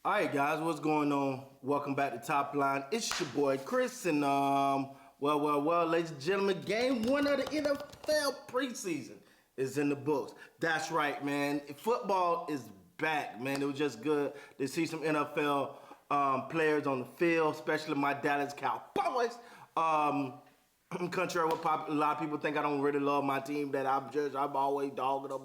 All right, guys, what's going on? Welcome back to Top Line. It's your boy Chris, and well, ladies and gentlemen, game one of the NFL preseason is in the books. That's right, man. Football is back, man. It was just good to see some NFL players on the field, especially my Dallas Cowboys. Contrary to what a lot of people think, I don't really love my team. That I'm always dogging them.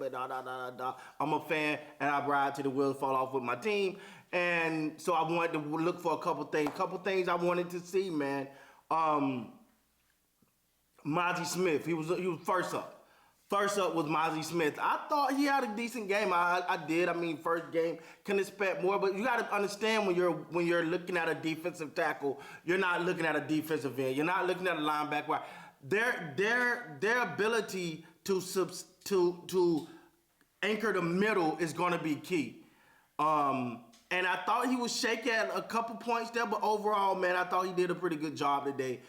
I'm a fan, and I ride till the wheels fall off with my team. And so I wanted to look for a couple things I wanted to see, man. Mazi Smith, he was first up. First up was Mazi Smith. I thought he had a decent game. I did. I mean, first game, can expect more, but you got to understand when you're looking at a defensive tackle, you're not looking at a defensive end. You're not looking at a linebacker. Their ability to anchor the middle is going to be key. And I thought he was shaky at a couple points there, but overall, man, I thought he did a pretty good job today.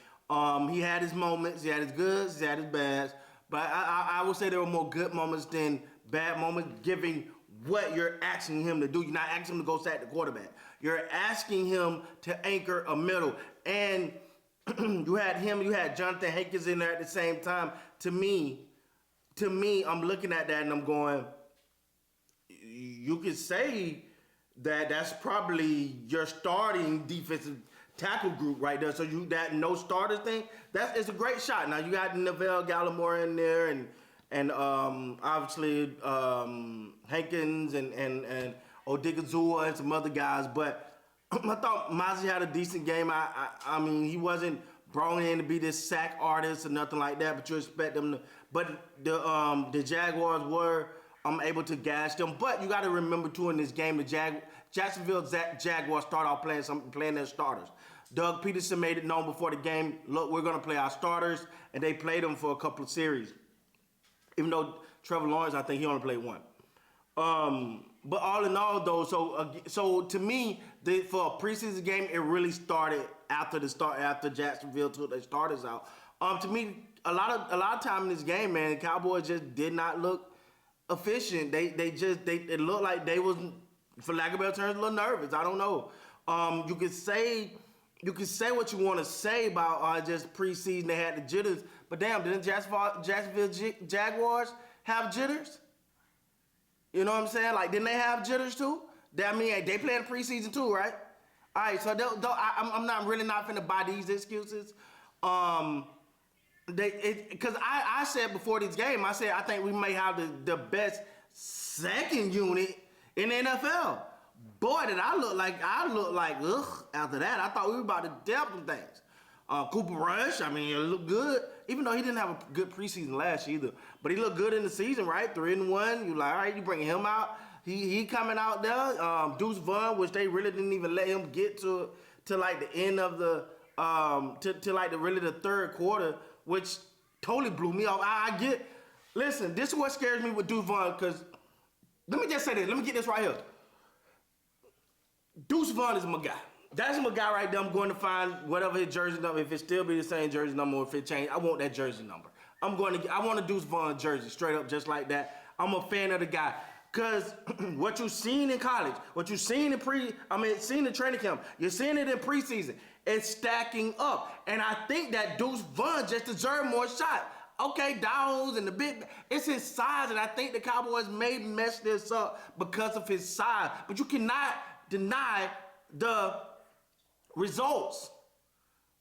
He had his moments, he had his goods, he had his bads. But I would say there were more good moments than bad moments, given what you're asking him to do. You're not asking him to go sack the quarterback. You're asking him to anchor a middle. And you had Jonathan Hankins in there at the same time. To me, I'm looking at that and I'm going, you could say that that's probably your starting defensive tackle group right there. So that no starters thing, it's a great shot. Now you got Neville Gallimore in there and obviously Hankins and Odigizua and some other guys. But I thought Mazi had a decent game. I mean, he wasn't brought in to be this sack artist or nothing like that, but you expect them to. But the Jaguars were able to gash them. But you got to remember too, in this game, the Jacksonville Jaguars start off playing their starters. Doug Peterson made it known before the game, look, we're going to play our starters, and they played them for a couple of series. Even though Trevor Lawrence, I think he only played one. But all in all, though, so to me, for a preseason game, it really started after Jacksonville took their starters out. To me, a lot of time in this game, man, the Cowboys just did not look efficient. It looked like they was, for lack of better terms, a little nervous. I don't know. You could say what you want to say about just preseason. They had the jitters, but damn, didn't Jacksonville Jaguars have jitters? You know what I'm saying? Like, didn't they have jitters too? I mean, they played preseason too, right? All right, so I'm not finna buy these excuses. Because I said before this game, I said I think we may have the best second unit in the NFL. Boy, did I look like ugh after that. I thought we were about to depth some things. Cooper Rush, I mean, it looked good. Even though he didn't have a good preseason last year either. But he looked good in the season, right? 3-1. You like, all right, you bringing him out. He coming out there. Deuce Vaughn, which they really didn't even let him get to like the end of the to like the third quarter, which totally blew me off. Listen, this is what scares me with Deuce Vaughn, because let me just say this. Let me get this right here. Deuce Vaughn is my guy. That's my guy right there. I'm going to find whatever his jersey number. If it still be the same jersey number, or if it changed, I want that jersey number. I want a Deuce Vaughn jersey, straight up, just like that. I'm a fan of the guy. Because what you've seen in college, what you've seen in seen in training camp, you're seeing it in preseason, it's stacking up. And I think that Deuce Vaughn just deserved more shot. Okay, Downs and it's his size, and I think the Cowboys may mess this up because of his size. But you cannot deny the results.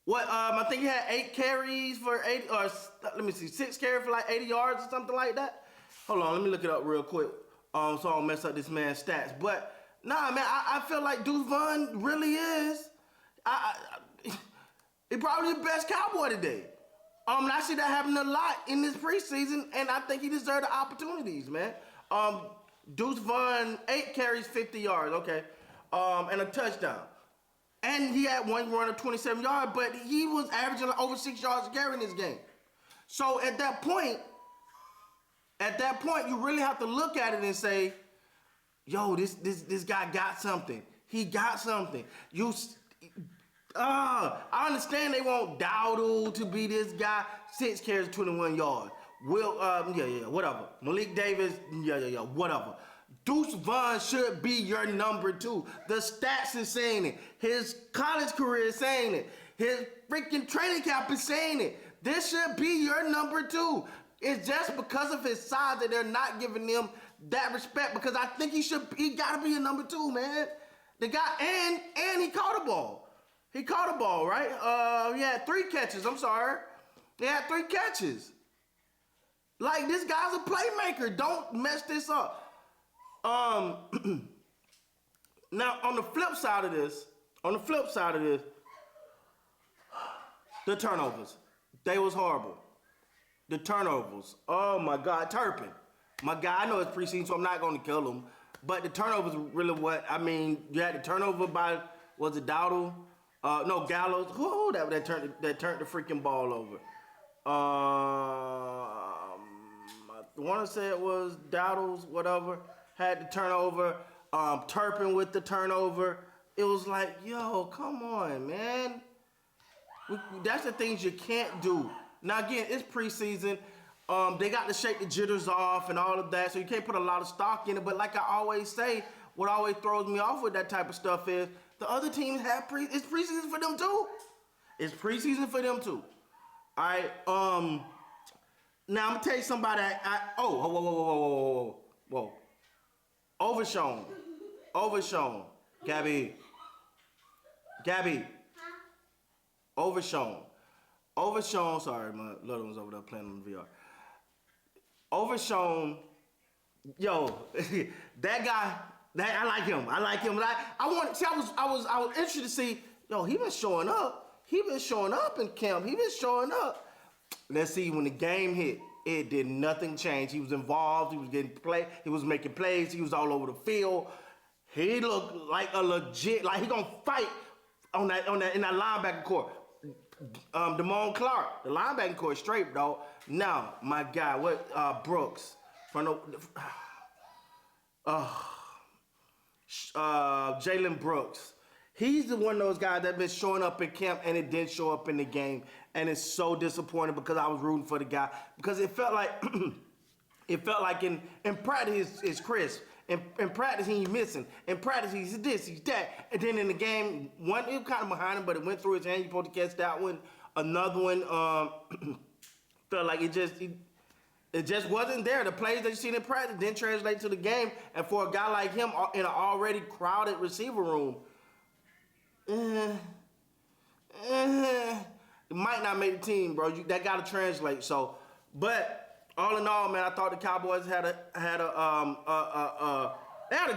I think he had 8 carries for 80, or let me see, 6 carries for like 80 yards or something like that. Hold on, let me look it up real quick, so I don't mess up this man's stats. But nah, man, I feel like Deuce Vaughn really is. He probably the best Cowboy today. I see that happening a lot in this preseason, and I think he deserved the opportunities, man. Deuce Vaughn, 8 carries, 50 yards, okay, and a touchdown. And he had one run of 27 yards, but he was averaging like over 6 yards a carry in this game. So at that point, you really have to look at it and say, yo, this guy got something. He got something. I understand they want Dowdle to be this guy. 6 carries, 21 yards. Whatever. Malik Davis, whatever. Deuce Vaughn should be your number 2. The stats is saying it. His college career is saying it. His freaking training camp is saying it. This should be your number 2. It's just because of his size that they're not giving him that respect, because I think he gotta be a number 2, man. The guy, and he caught a ball. He caught a ball, right? He had 3 catches, I'm sorry. He had 3 catches. Like, this guy's a playmaker. Don't mess this up. Now, on the flip side of this, the turnovers. They was horrible. The turnovers. Oh, my God. Turpin. My guy, I know it's preseason, so I'm not going to kill him. But the turnovers really what, I mean, you had the turnover by, was it Dowdle? No, Gallows. Who that turned the freaking ball over? I want to say it was Dowdle's, whatever. Had the turnover. Turpin with the turnover. It was like, yo, come on, man. That's the things you can't do. Now, again, it's preseason. They got to shake the jitters off and all of that, so you can't put a lot of stock in it. But like I always say, what always throws me off with that type of stuff is the other teams have it's preseason for them too. It's preseason for them too. All right. Now I'm gonna tell you somebody. Whoa. Overshown. Gabby. Overshown. Sorry, my little one's over there playing on the VR. Overshown. Yo, that guy. I like him. I was interested to see. Yo, he been showing up. He been showing up in camp. He been showing up. Let's see, when the game hit, it did nothing change. He was involved. He was getting play. He was making plays. He was all over the field. He looked like a legit, like he gonna fight on that in that linebacker court. Damone Clark, the linebacker court straight, dog. Now, my guy, Brooks from the Jalen Brooks. He's the one of those guys that been showing up in camp and it didn't show up in the game, and it's so disappointing because I was rooting for the guy because it felt like in practice it's crisp. In practice he's missing. In practice he's this, he's that, and then in the game it was kind of behind him, but it went through his hand. You're supposed to catch that one. Another one felt like it just wasn't there. The plays that you seen in practice didn't translate to the game, and for a guy like him in an already crowded receiver room. It might not make the team, bro. That got to translate. So, but all in all, man, I thought the Cowboys had a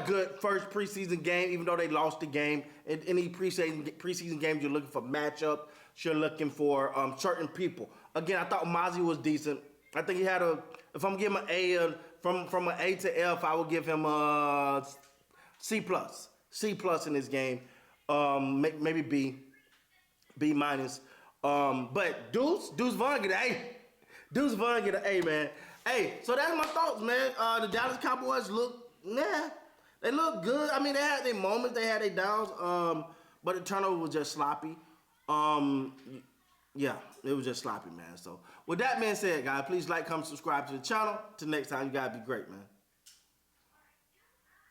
good first preseason game, even though they lost the game. In any preseason games, you're looking for matchup. You're looking for certain people. Again, I thought Mazi was decent. I think he had if I'm giving him an A, from an A to F, I would give him a C+. C+ in this game. Maybe B-. But Deuce Vaughn get an A. Deuce Vaughn get an A, man. Hey, so that's my thoughts, man. The Dallas Cowboys they look good. I mean, they had their moments, they had their downs, but the turnover was just sloppy. Yeah, it was just sloppy, man. So with that being said, guys, please like, comment, subscribe to the channel. Till next time, you guys be great, man.